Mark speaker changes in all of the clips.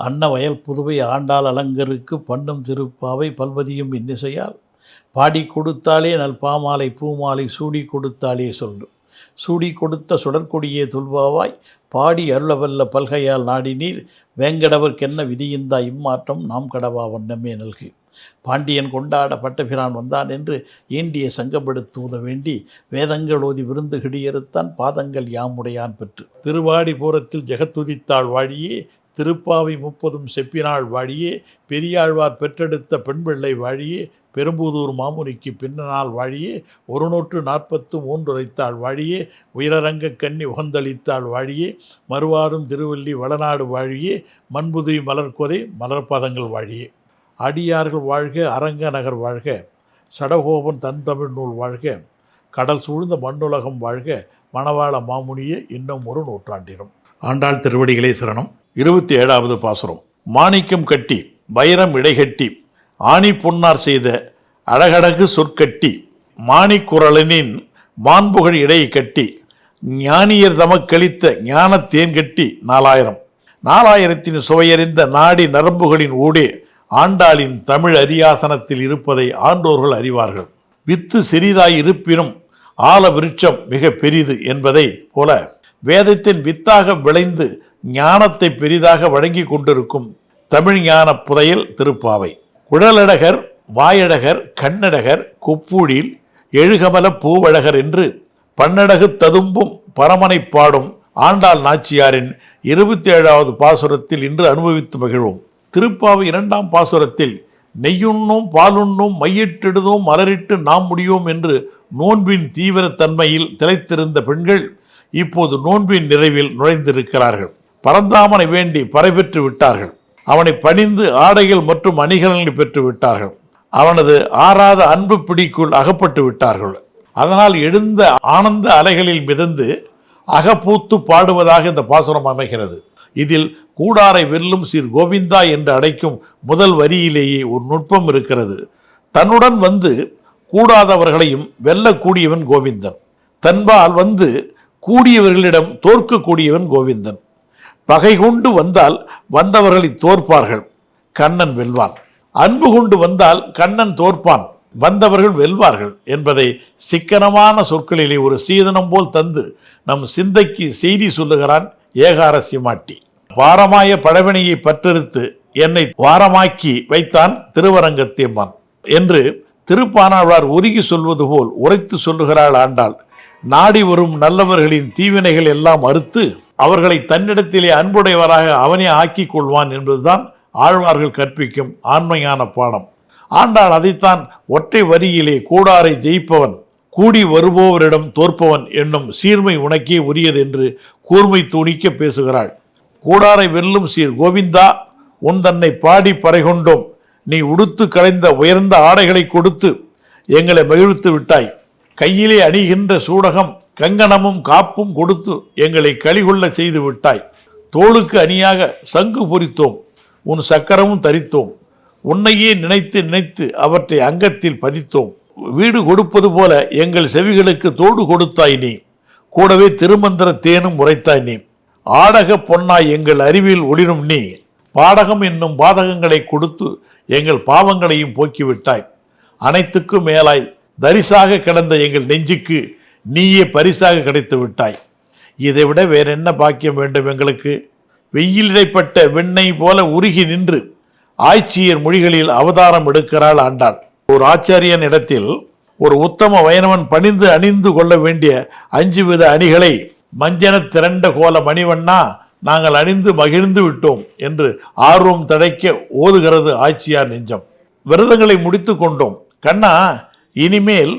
Speaker 1: அன்னவயல் புதுவை ஆண்டாள் அலங்கருக்கு பண்ணும் திருப்பாவை பல்வதியும் இன்னிசையால் பாடி கொடுத்தாலே நல் பாமாலை பூமாலை சூடி கொடுத்தாலே சொல்லு சூடி கொடுத்த சுடற்கொடியே துல்வாவாய் பாடி அருளவல்ல பல்கையால் நாடினீர் வேங்கடவர்க்கென்ன விதியிந்தா இம்மாற்றம் நாம் கடவா வண்ணமே நல்கு. பாண்டியன் கொண்டாட பட்டபிரான் வந்தான் என்று ஈண்டிய சங்கப்படுத்துவத வேண்டி வேதங்கள் ஓதி விருந்து கிடியறுத்தான் பாதங்கள் யாமுடையான் பெற்று. திருவாடிபுரத்தில் ஜெகத்துதித்தாள் வாழியே திருப்பாவை 30 செப்பினாள் வாழியே பெரியாழ்வார் பெற்றெடுத்த பெண்பிள்ளை வாழியே பெரும்புதூர் மாமுனிக்கு பின்னனால் வாழியே 143 உரைத்தாள் வாழியே உயரரங்க கண்ணி உகந்தளித்தாள் வாழியே மறுவாடும் திருவள்ளி வளநாடு வாழியே மண்புதுவி மலர்கொதை மலர்பாதங்கள் வாழியே. அடியார்கள் வாழ்க அரங்க நகர் வாழ்க சடகோபன் தன் தமிழ் நூல் வாழ்க கடல் சூழ்ந்த மண்ணுலகம் வாழ்க மணவாள மாமுனியே இன்னும் ஒரு நூற்றாண்டிலும். ஆண்டாள் திருவடிகளே சரணம். 27வது பாசுரம். மாணிக்கம் கட்டி வைரம் இடைகட்டி ஆணி பொன்னார் செய்த அழகழகு சொற்கட்டி மாணிக்குரலனின் மாண்புகழ் இடை கட்டி ஞானியர் தமக்களித்த ஞான தேன் கட்டி 4000 சுவையறிந்த நாடி நரம்புகளின் ஊடே ஆண்டாளின் தமிழ் அரியாசனத்தில் இருப்பதை ஆண்டோர்கள் அறிவார்கள். வித்து சிறிதாய் இருப்பினும் ஆல விருட்சம் மிக பெரிது என்பதை போல வேதத்தின் வித்தாக விளைந்து ஞானத்தை பெரிதாக வழங்கி கொண்டிருக்கும் தமிழ் ஞான புதையல் திருப்பாவை. குழலழகர் வாயழகர் கண்ணழகர் கொப்பூழில் எழுகமல பூவழகர் என்று பன்னடகு ததும்பும் பரமனை பாடும் ஆண்டாள் நாச்சியாரின் 27வது பாசுரத்தில் இன்று அனுபவித்து மகிழ்வோம். திருப்பாவை 2ஆம் பாசுரத்தில் நெய்யுண்ணும் பாலுண்ணும் மையிட்டெடுதும் மலரிட்டு நாம் முடியோம் என்று நோன்பின் தீவிரத்தன்மையில் திளைத்திருந்த பெண்கள் இப்போது நோன்பின் நிறைவில் நுழைந்திருக்கிறார்கள். பரந்தாமனை வேண்டி பறைபெற்று விட்டார்கள். அவனை பணிந்து ஆடைகள் மற்றும் அணிகலன்களை பெற்று விட்டார்கள். அவனது ஆறாத அன்பு பிடிக்குள் அகப்பட்டு விட்டார்கள். அதனால் எழுந்த ஆனந்த அலைகளில் மிதந்து அகப்பூத்து பாடுவதாக இந்த பாசுரம் அமைகிறது. இதில் கூடாரை வெல்லும் சீர் கோவிந்தா என்று அழைக்கும் முதல் வரியிலேயே ஒரு நுட்பம் இருக்கிறது. தன்னுடன் வந்து கூடாதவர்களையும் வெல்லக்கூடியவன் கோவிந்தன். தன்பால் வந்து கூடியவர்களிடம் தோற்கக்கூடியவன் கோவிந்தன். பகை கொண்டு வந்தால் வந்தவர்களை தோற்பார்கள், கண்ணன் வெல்வான். அன்பு கொண்டு வந்தால் கண்ணன் தோற்பான், வந்தவர்கள் வெல்வார்கள் என்பதை சிக்கனமான சொற்களிலே ஒரு சீதனம் போல் தந்து நம் சிந்தைக்கு செய்தி சொல்லுகிறான் ஏகாரசி மாட்டி. வாரமாய பழவினையை பற்றறுத்து என்னை வாரமாக்கி வைத்தான் திருவரங்கத்தேம்மான் என்று திருப்பானாழ்வார் உருகி சொல்வது போல் உரைத்து சொல்லுகிறாள் ஆண்டாள். நாடி வரும் நல்லவர்களின் தீவினைகள் எல்லாம் அறுத்து அவர்களை தன்னிடத்திலே அன்புடையவராக அவனே ஆக்கிக் கொள்வான் என்பதுதான் ஆழ்வார்கள் கற்பிக்கும் ஆண்மையான பாடம். ஆண்டாள் அதைத்தான் ஒற்றை வரியிலே கூடாரை ஜெயிப்பவன் கூடி வருபவரிடம் தோற்பவன் என்னும் சீர்மை உனக்கே உரியது என்று கூர்மை தூணிக்க பேசுகிறாள். கூடாரை வெல்லும் சீர் கோவிந்தா உன் தன்னை பாடி பறைகொண்டோம். நீ உடுத்து களைந்த உயர்ந்த ஆடைகளை கொடுத்து எங்களை மகிழ்த்து விட்டாய். கையிலே அணிகின்ற சூடகம் கங்கணமும் காப்பும் கொடுத்து எங்களை கலிகொள்ள செய்து விட்டாய். தோளுக்கு அணியாக சங்கு பொறித்தோம், உன் சக்கரமும் தரித்தோம். உன்னையே நினைத்து நினைத்து அவற்றை அங்கத்தில் பதித்தோம். வீடு கொடுப்பது போல எங்கள் செவிகளுக்கு தோடு கொடுத்தாய் நீ. கூடவே திருமந்திர தேனும் உரைத்தாய் நீ. ஆடக பொன்னாய் எங்கள் அறிவில் ஒளிரும் நீ. பாடகம் என்னும் பாதகங்களை கொடுத்து எங்கள் பாவங்களையும் போக்கிவிட்டாய். அனைத்துக்கும் மேலாய் தரிசாக கிடந்த எங்கள் நெஞ்சுக்கு நீயே பரிசாக கிடைத்து விட்டாய். இதை விட வேற என்ன பாக்கியம் வேண்டும் எங்களுக்கு? வெயிலிடைப்பட்ட வெண்ணெய் போல உருகி நின்று ஆய்ச்சியர் மொழிகளில் அவதாரம் எடுக்கிறாள் ஆண்டாள். ஒரு ஆச்சாரியன் இடத்தில் ஒரு உத்தம வைணவன் பணிந்து அணிந்து கொள்ள வேண்டிய 5 வித அணிகளை மஞ்சன திரண்ட கோல மணிவண்ணா நாங்கள் அணிந்து மகிழ்ந்து விட்டோம் என்று ஆர்வம் தடைக்க ஓதுகிறது ஆட்சியார் நெஞ்சம். விரதங்களை முடித்து கொண்டோம் கண்ணா, இனிமேல்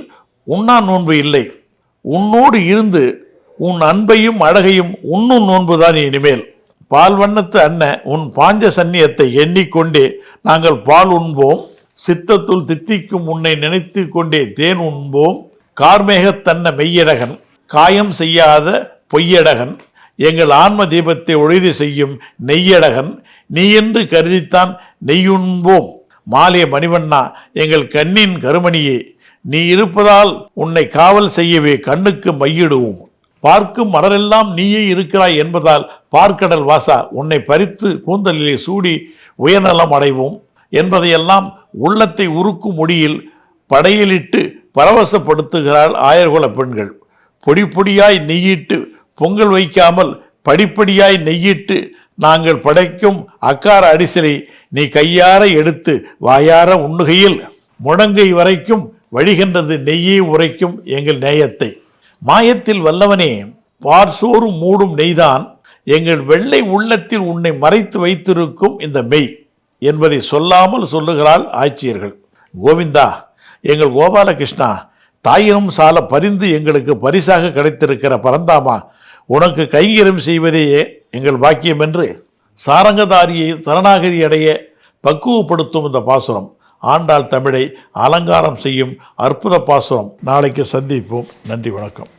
Speaker 1: உண்ணா நோன்பு இல்லை. உன்னோடு இருந்து உன் அன்பையும் அழகையும் உண்ணும் நோன்புதான் இனிமேல். பால் வண்ணத்து அன்ன உன் பாஞ்ச சன்னியத்தை எண்ணிக்கொண்டே நாங்கள் பால் உண்போம். சித்தத்துள் தித்திக்கும் உன்னை நினைத்து கொண்டே தேன் உண்போம். கார்மேகத்தன்ன மெய்யழகன் காயம் செய்யாத பொய்யழகன் எங்கள் ஆன்ம தீபத்தை ஒளிரி செய்யும் நெய்யழகன் நீ என்று கருதித்தான் நெய்யுண்போம். மாலே மணிவண்ணா எங்கள் கண்ணின் கருமணியே, நீ இருப்பதால் உன்னை காவல் செய்யவே கண்ணுக்கு மையிடுவோம். பார்க்கும் மலரெல்லாம் நீயே இருக்கிறாய் என்பதால் பார்க்கடல் வாசா உன்னை பறித்து கூந்தலிலே சூடி உயர்நலம் அடைவோம் என்பதையெல்லாம் உள்ளத்தை உருக்கும் முடியில் படையிலிட்டு பரவசப்படுத்துகிறாள் ஆயர்குல பெண்கள். பொடி பொடியாய் நெய்யிட்டு பொங்கல் வைக்காமல் படிப்படியாய் நெய்யிட்டு நாங்கள் படைக்கும் அக்கார அடிசலை நீ கையார எடுத்து வாயார உண்ணுகையில் முழங்கை வரைக்கும் வழிகின்றது நெய்யே உரைக்கும் எங்கள் நேயத்தை. மாயத்தில் வல்லவனே, பார்சோறு மூடும் நெய்தான் எங்கள் வெள்ளை உள்ளத்தில் உன்னை மறைத்து வைத்திருக்கும் இந்த மெய் என்பதை சொல்லாமல் சொல்லுகிறாள் ஆட்சியர்கள். கோவிந்தா, எங்கள் கோபாலகிருஷ்ணா, தாயினும் சால பரிந்து எங்களுக்கு பரிசாக கிடைத்திருக்கிற பரந்தாமா, உனக்கு கைங்கரம் செய்வதையே எங்கள் பாக்கியம் என்று சாரங்கதாரியை சரணாகதி அடைய பக்குவப்படுத்தும் இந்த பாசுரம் ஆண்டாள் தமிழை அலங்காரம் செய்யும் அற்புத பாசுரம். நாளைக்கு சந்திப்போம். நன்றி, வணக்கம்.